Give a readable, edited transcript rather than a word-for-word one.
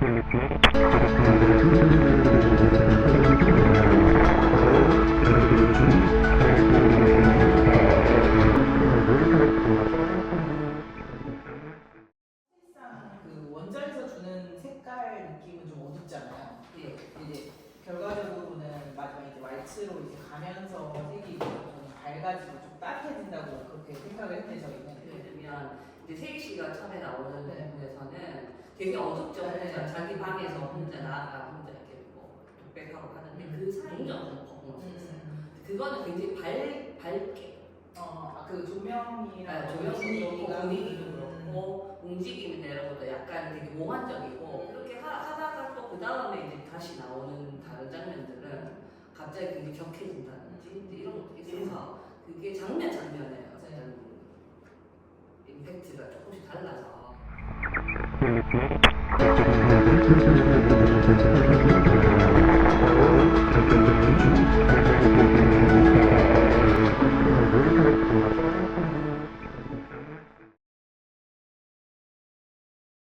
그 원작에서 주는 색깔 느낌은 좀 어둡잖아요. 예, 이제 결과적으로는 마지막에 이제 왈츠로 이제 가면서 색이 좀 밝아지고 좀 따뜻해진다고 그렇게 생각을 했는데 저희는. 왜냐면 이제 세희 씨가 처음에 나오는 네. 부분에서는 되게 어둡죠. 혼자 네. 자기 방에서 혼자 나가 혼자 이렇게 뭐 독백하고 하는데 그 사이는 그거는 굉장히 밝게 그 조명이랑 조명도 그렇고 분위기도 그렇고 움직임이나 이런 것도 약간 되게 몽환적이고 그렇게 하다가 또 그 다음에 이제 다시 나오는 다른 장면들은 갑자기 굉장히 격해진다든지 이제 이런 것도 있어서 그게 장면에 어떤 임팩트가 조금씩 달라서